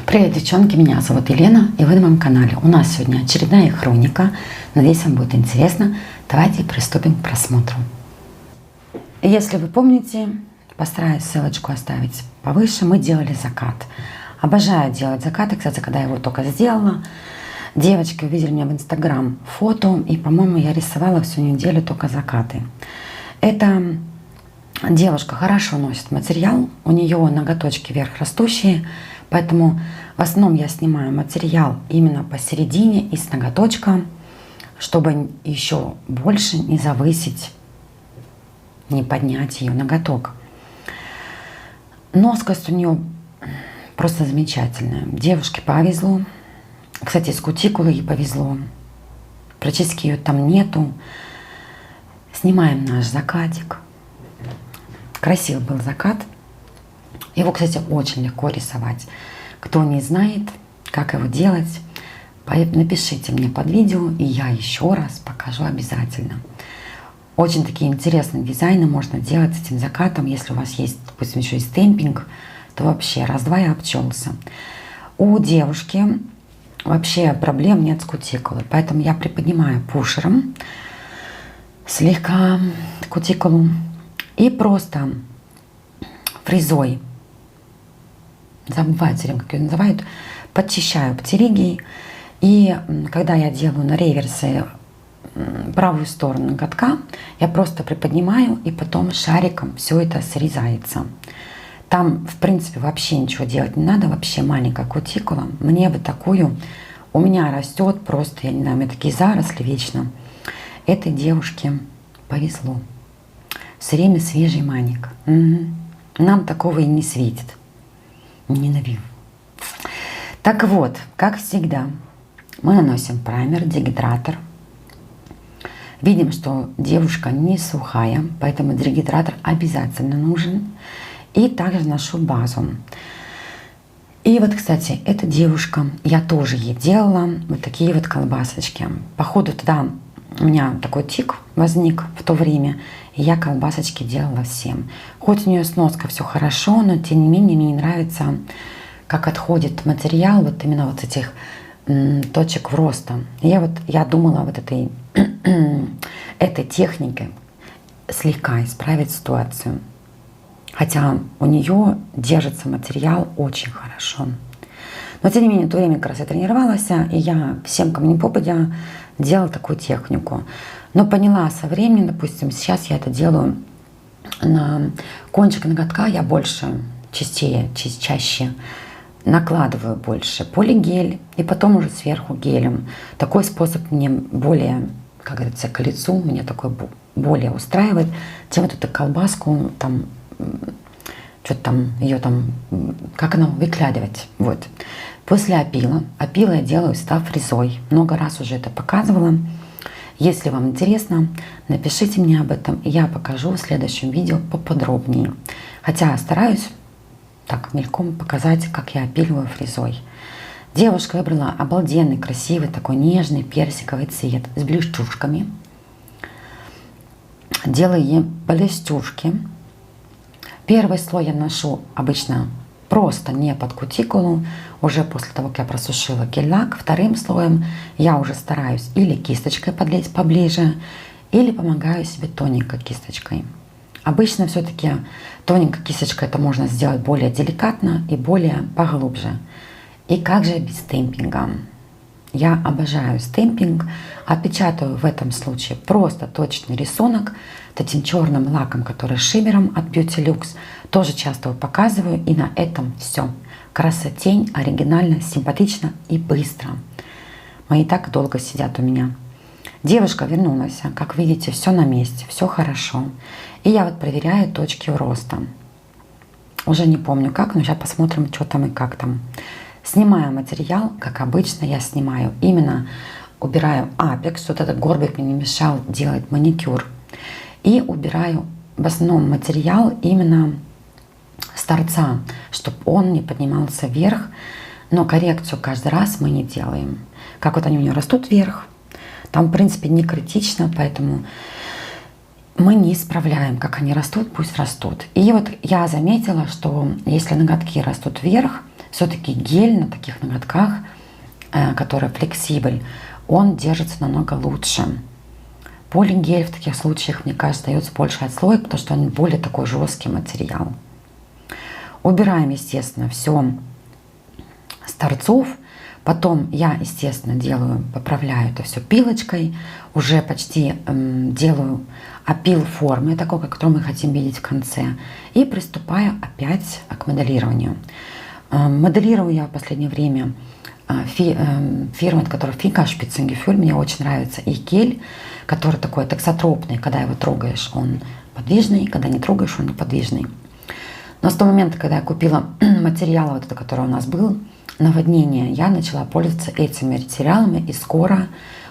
Привет, девчонки, меня зовут Елена, и вы на моем канале. У нас сегодня очередная хроника. Надеюсь, вам будет интересно. Давайте приступим к просмотру. Если вы помните, постараюсь ссылочку оставить повыше, мы делали закат. Обожаю делать закаты. Кстати, когда я его только сделала, девочки увидели меня в Инстаграм фото, и, по-моему, я рисовала всю неделю только закаты. Эта девушка хорошо носит материал, у нее ноготочки вверх растущие, поэтому в основном я снимаю материал именно посередине и с ноготочка, чтобы еще больше не завысить, не поднять ее ноготок. Носкость у нее просто замечательная. Девушке повезло. Кстати, с кутикулой ей повезло. Практически ее там нету. Снимаем наш закатик. Красивый был закат. Его, кстати, очень легко рисовать. Кто не знает, как его делать, напишите мне под видео, и я еще раз покажу обязательно. Очень такие интересные дизайны можно делать с этим закатом. Если у вас есть, допустим, еще и стемпинг, то вообще раз-два и обчелся. У девушки вообще проблем нет с кутикулой, поэтому я приподнимаю пушером слегка кутикулу и просто фрезой, забываю все время, как ее называют, подчищаю птеригией. И когда я делаю на реверсе правую сторону ноготка, я просто приподнимаю, и потом шариком все это срезается. Там, в принципе, вообще ничего делать не надо, вообще маленькая кутикула. Мне бы такую, у меня растет просто, я не знаю, у меня такие заросли вечно. Этой девушке повезло. Все время свежий маник. Нам такого и не светит. Ненавижу. Так вот, как всегда, мы наносим праймер, дегидратор. Видим, что девушка не сухая, поэтому дегидратор обязательно нужен. И также наношу базу. И вот, кстати, эта девушка, я тоже ей делала вот такие вот колбасочки. Походу туда у меня такой тик возник в то время, и я колбасочки делала всем. Хоть у нее сноска все хорошо, но тем не менее мне не нравится, как отходит материал вот именно вот этих точек в роста. Я думала вот этой техникой слегка исправить ситуацию. Хотя у нее держится материал очень хорошо. Но тем не менее, в то время как раз я тренировалась, и я всем, кому не попадя, делала такую технику. Но поняла со временем, допустим, сейчас я это делаю на кончик ноготка, я чаще накладываю больше полигель и потом уже сверху гелем. Такой способ мне более, как говорится, к лицу, мне такой более устраивает, чем вот эту колбаску, там, что-то там, ее там, как она, выглядывать. Вот. После опила я делаю всегда фрезой. Много раз уже это показывала. Если вам интересно, напишите мне об этом, и я покажу в следующем видео поподробнее. Хотя стараюсь так мельком показать, как я опиливаю фрезой. Девушка выбрала обалденный, красивый, такой нежный персиковый цвет с блестюшками. Делаю ей блестюшки. Первый слой я наношу обычно просто не под кутикулу, уже после того, как я просушила гель-лак. Вторым слоем я уже стараюсь или кисточкой подлезть поближе, или помогаю себе тоненькой кисточкой. Обычно все-таки тоненькой кисточкой это можно сделать более деликатно и более поглубже. И как же без стемпинга? Я обожаю стемпинг. Отпечатаю в этом случае просто точный рисунок этим черным лаком, который шиммером от Beauty Luxe. Тоже часто его показываю. И на этом все. Красотень, оригинально, симпатично и быстро. Мои так долго сидят у меня. Девушка вернулась. Как видите, все на месте, все хорошо. И я вот проверяю точки роста. Уже не помню как, но сейчас посмотрим, что там и как там. Снимаю материал, как обычно я снимаю. Именно убираю апекс, вот этот горбик мне не мешал делать маникюр. И убираю в основном материал именно с торца, чтобы он не поднимался вверх. Но коррекцию каждый раз мы не делаем. Как вот они у нее растут вверх, там в принципе не критично, поэтому мы не исправляем, как они растут, пусть растут. И вот я заметила, что если ноготки растут вверх, все-таки гель на таких ноготках, который флексибель, он держится намного лучше. Полигель в таких случаях, мне кажется, дается больше отслойка, потому что он более такой жесткий материал. Убираем, естественно, все с торцов. Потом я, естественно, поправляю это все пилочкой. Уже почти делаю опил формы, такой, которую мы хотим видеть в конце. И приступаю опять к моделированию. Моделирую я в последнее время фирмы, которая Фика Шпиценгефюль. Мне очень нравится их гель, который такой таксотропный. Когда его трогаешь, он подвижный, когда не трогаешь, он неподвижный. Но с того момента, когда я купила материал, вот это, который у нас был, наводнение, я начала пользоваться этими материалами, и скоро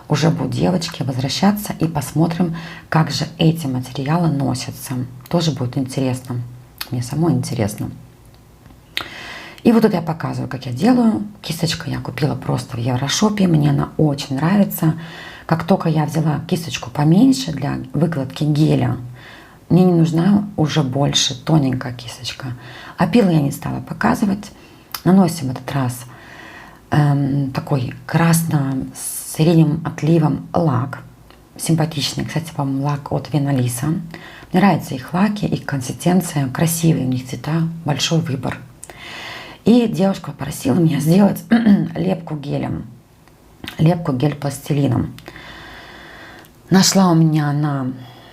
уже будут девочки возвращаться, и посмотрим, как же эти материалы носятся. Тоже будет интересно. Мне самой интересно. И вот тут я показываю, как я делаю. Кисточку я купила просто в Еврошопе. Мне она очень нравится. Как только я взяла кисточку поменьше для выкладки геля, мне не нужна уже больше тоненькая кисточка. Опил я не стала показывать. Наносим в этот раз такой красно-сиреневым отливом лак. Симпатичный. Кстати, по-моему, лак от Венолиса. Мне нравятся их лаки, их консистенция. Красивые у них цвета, большой выбор. И девушка попросила меня сделать лепку гелем. Лепку гель-пластилином. Нашла у меня на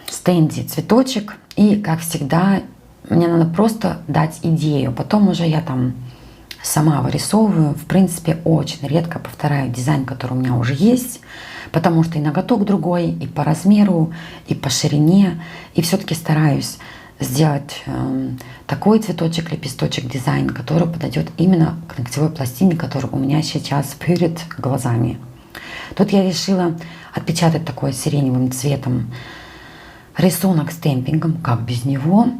стенде цветочек. И, как всегда, мне надо просто дать идею. Потом уже я там сама вырисовываю. В принципе, очень редко повторяю дизайн, который у меня уже есть. Потому что и ноготок другой, и по размеру, и по ширине. И все-таки стараюсь сделать такой цветочек, лепесточек, дизайн, который подойдет именно к ногтевой пластине, который у меня сейчас перед глазами. Тут я решила отпечатать такой сиреневым цветом рисунок с темпингом, как без него,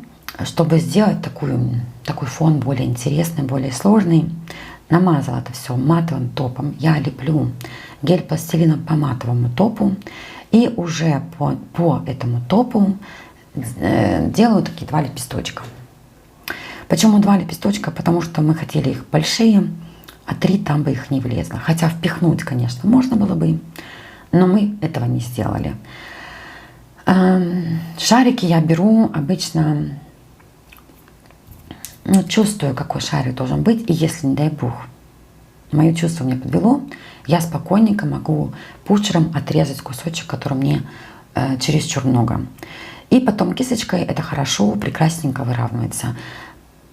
чтобы сделать такой фон более интересный, более сложный. Намазала это все матовым топом. Я леплю гель-пластилином по матовому топу, и уже по этому топу делаю такие 2 лепесточка. Почему 2 лепесточка? Потому что мы хотели их большие, а 3 там бы их не влезло. Хотя впихнуть, конечно, можно было бы, но мы этого не сделали. Шарики я беру обычно, чувствую, какой шарик должен быть, и если, не дай бог, мое чувство меня подвело, я спокойненько могу пучером отрезать кусочек, который мне чересчур много. И потом кисточкой это хорошо, прекрасненько выравнивается.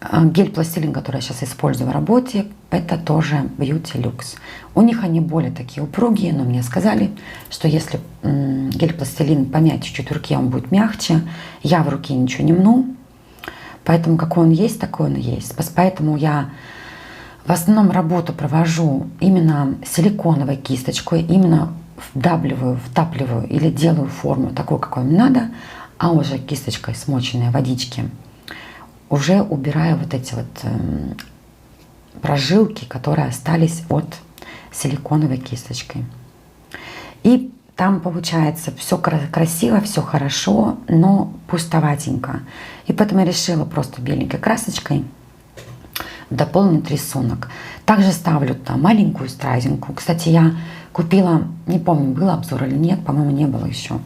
Гель-пластилин, который я сейчас использую в работе, это тоже Beauty Lux. У них они более такие упругие, но мне сказали, что если гель-пластилин помять чуть-чуть в руке, он будет мягче. Я в руке ничего не мну, поэтому какой он есть, такой он и есть. Поэтому я в основном работу провожу именно силиконовой кисточкой, именно втапливаю или делаю форму такой, какой мне надо, а уже кисточкой, смоченной в водичке, уже убираю вот эти вот прожилки, которые остались от силиконовой кисточки. И там получается все красиво, все хорошо, но пустоватенько. И поэтому я решила просто беленькой красочкой дополнить рисунок. Также ставлю там маленькую стразинку. Кстати, я купила, не помню, был обзор или нет, по-моему, не было еще.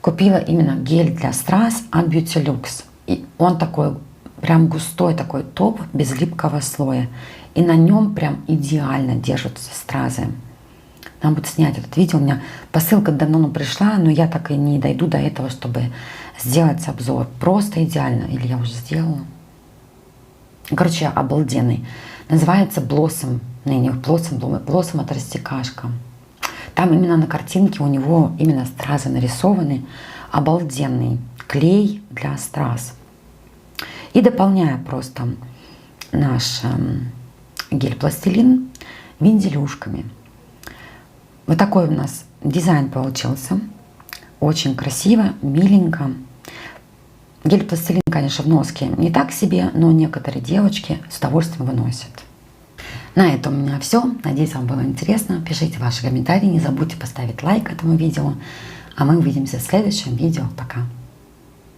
Купила именно гель для страз от Beauty Lux. И он такой прям густой такой топ без липкого слоя. И на нем прям идеально держатся стразы. Надо будет снять этот видео. У меня посылка давно пришла, но я так и не дойду до этого, чтобы сделать обзор. Просто идеально. Или я уже сделала. Короче, обалденный. Называется Blossom. Blossom от Растекашка. Там именно на картинке у него именно стразы нарисованы. Обалденный клей для страз. И дополняю просто наш гель-пластилин вензелюшками. Вот такой у нас дизайн получился. Очень красиво, миленько. Гель-пластилин, конечно, в носке не так себе, но некоторые девочки с удовольствием выносят. На этом у меня все. Надеюсь, вам было интересно. Пишите ваши комментарии. Не забудьте поставить лайк этому видео. А мы увидимся в следующем видео. Пока.